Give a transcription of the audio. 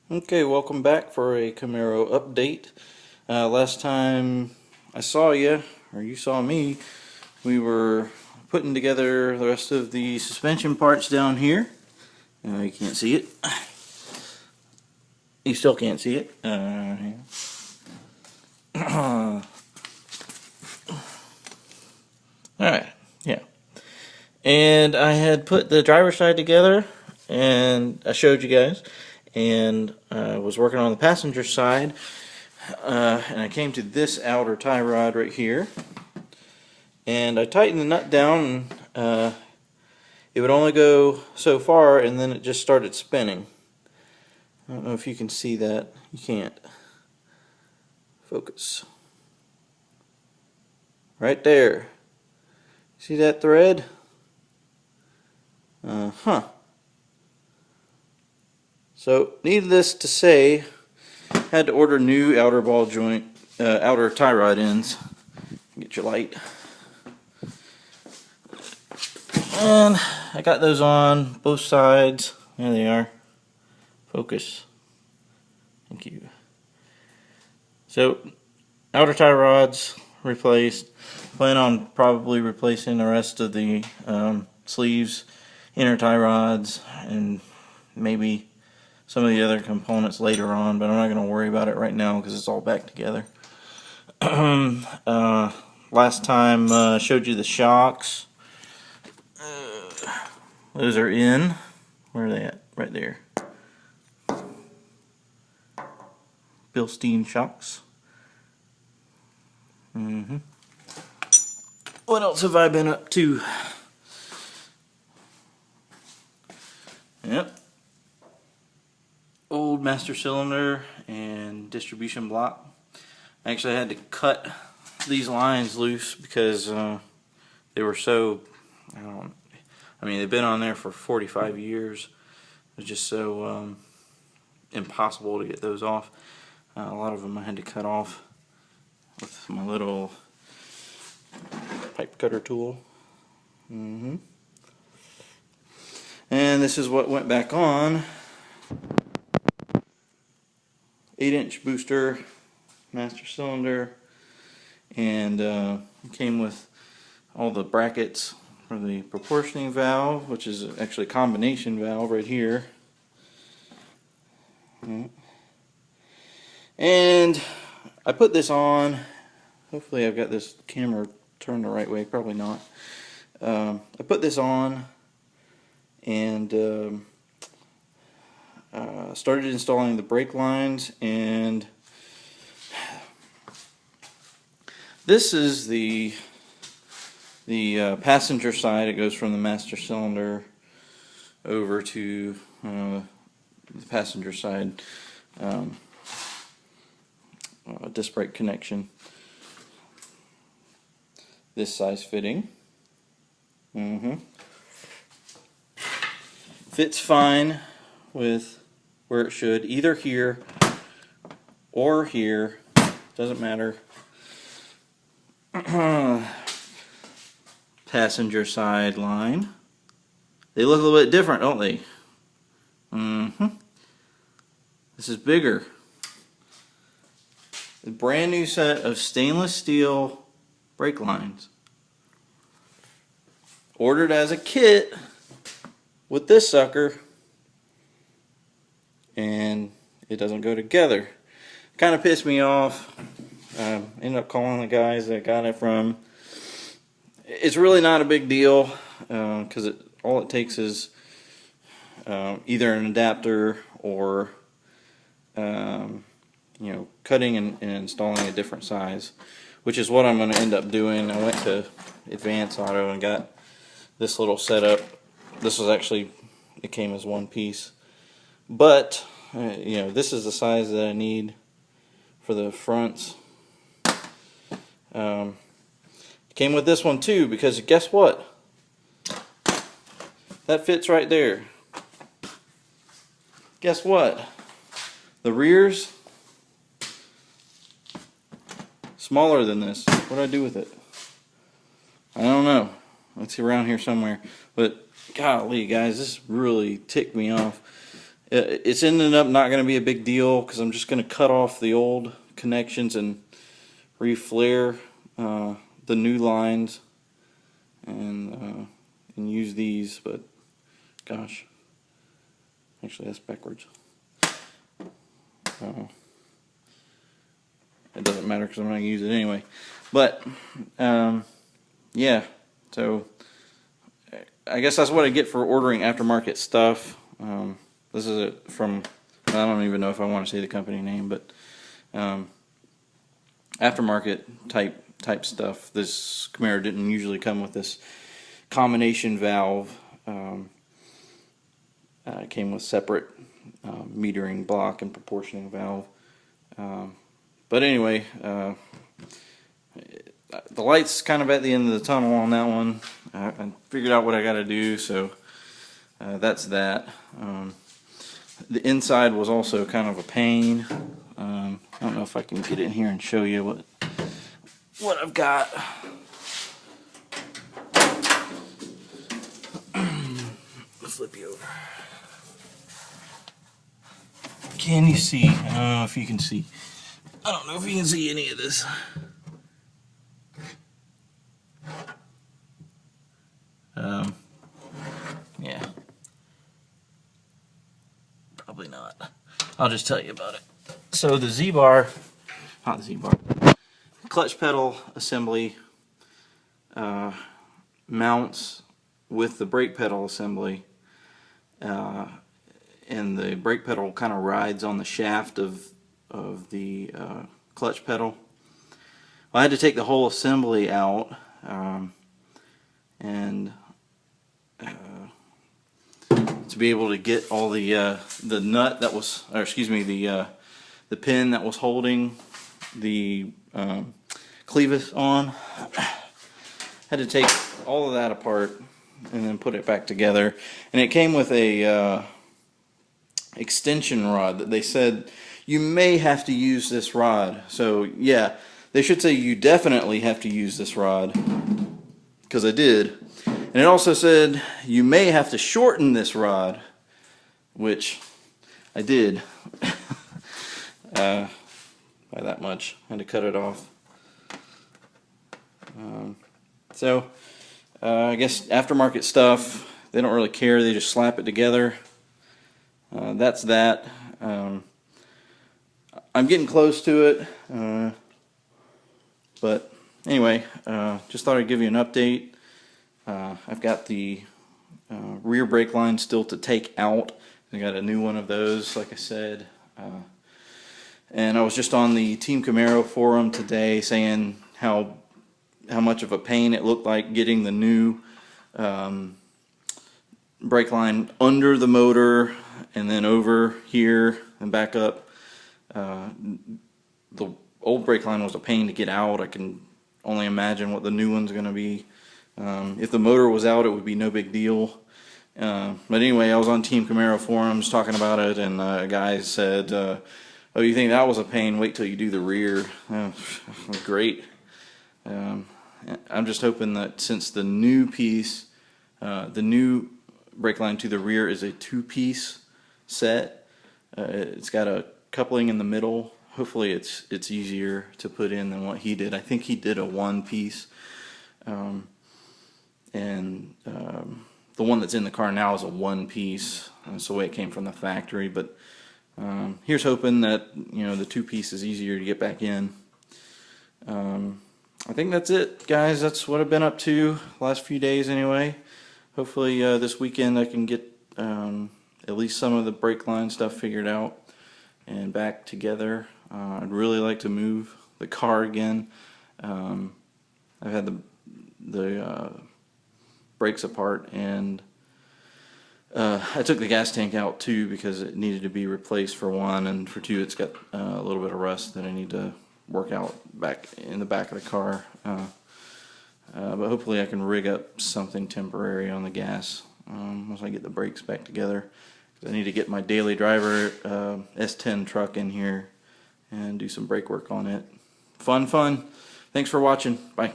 Okay, welcome back for a Camaro update. Last time I saw you, or you saw me, we were putting together the rest of the suspension parts down here. You can't see it. You still can't see it. Alright, yeah. And I had put the driver's side together, and I showed you guys, and I was working on the passenger side. And I came to this outer tie rod right here, and I tightened the nut down, and it would only go so far, and then it just started spinning. I don't know if you can see that. You can't. Focus. Right there. See that thread? So, needless to say, had to order new outer ball joint, outer tie rod ends. Get your light. And I got those on both sides. There they are. Focus. Thank you. So, outer tie rods replaced. Plan on probably replacing the rest of the sleeves, inner tie rods, and maybe some of the other components later on, but I'm not going to worry about it right now because it's all back together. Last time I showed you the shocks. Those are in. Where are they at? Right there. Bilstein shocks. What else have I been up to? Yep. Old master cylinder and distribution block. Actually, I had to cut these lines loose because they were so, I mean, they've been on there for 45 years. It was just so impossible to get those off. A lot of them I had to cut off with my little pipe cutter tool. And this is what went back on. 8-inch booster, master cylinder, and came with all the brackets for the proportioning valve, which is actually a combination valve right here. And I put this on. Hopefully I've got this camera turned the right way, probably not. I put this on and started installing the brake lines, and this is the passenger side. It goes from the master cylinder over to the passenger side disc brake connection. This size fitting. Fits fine with where it should, either here or here, doesn't matter. Passenger side line. They look a little bit different, don't they? This is bigger. A brand new set of stainless steel brake lines. Ordered as a kit with this sucker, and it doesn't go together. Kind of pissed me off. Ended up calling the guys that I got it from. It's really not a big deal because all it takes is either an adapter or cutting and installing a different size, which is what I'm going to end up doing. I went to Advance Auto and got this little setup. This was actually, it came as one piece, but this is the size that I need for the fronts. Came with this one too, because guess what? That fits right there. Guess what? The rear's smaller than this. What do I do with it? I don't know. It's around here somewhere. But golly, guys, this really ticked me off. It's ended up not going to be a big deal because I'm just going to cut off the old connections and reflare the new lines and use these. But gosh, actually that's backwards. It doesn't matter because I'm not going to use it anyway. But yeah, so I guess that's what I get for ordering aftermarket stuff. This is it from, I don't even know if I want to say the company name, but aftermarket type stuff. This Camaro didn't usually come with this combination valve. It came with separate metering block and proportioning valve. But anyway, the light's kind of at the end of the tunnel on that one. I figured out what I got to do, so that's that. The inside was also kind of a pain. I don't know if I can get in here and show you what I've got. I'll flip you over. Can you see? I don't know if you can see. I don't know if you can see any of this. Yeah. Probably not. I'll just tell you about it. So the Z-bar, not the Z-bar, clutch pedal assembly mounts with the brake pedal assembly, and the brake pedal kind of rides on the shaft of the clutch pedal. Well, I had to take the whole assembly out and to be able to get all the nut that was, or excuse me, the pin that was holding the clevis on. Had to take all of that apart and then put it back together, and it came with a extension rod that they said you may have to use this rod. So yeah, they should say you definitely have to use this rod, because I did. And it also said you may have to shorten this rod, which I did by that much. I had to cut it off. So I guess aftermarket stuff, they don't really care, they just slap it together. That's that. I'm getting close to it, but anyway, just thought I'd give you an update. I've got the rear brake line still to take out. I got a new one of those, like I said. And I was just on the Team Camaro forum today saying how much of a pain it looked like getting the new brake line under the motor and then over here and back up. The old brake line was a pain to get out. I can only imagine what the new one's going to be. If the motor was out, it would be no big deal. But anyway, I was on Team Camaro forums talking about it, and a guy said, oh, you think that was a pain? Wait till you do the rear. Great. I'm just hoping that since the new piece, the new brake line to the rear is a two-piece set, it's got a coupling in the middle. Hopefully it's easier to put in than what he did. I think he did a one-piece. And the one that's in the car now is a one-piece. That's the way it came from the factory. But here's hoping that the two-piece is easier to get back in. I think that's it, guys. That's what I've been up to the last few days anyway. Hopefully this weekend I can get at least some of the brake line stuff figured out and back together. I'd really like to move the car again. I've had the brakes apart, and I took the gas tank out too because it needed to be replaced for one, and for two it's got a little bit of rust that I need to work out back in the back of the car. But hopefully I can rig up something temporary on the gas once I get the brakes back together. I need to get my daily driver S10 truck in here and do some brake work on it. Fun. Thanks for watching. Bye.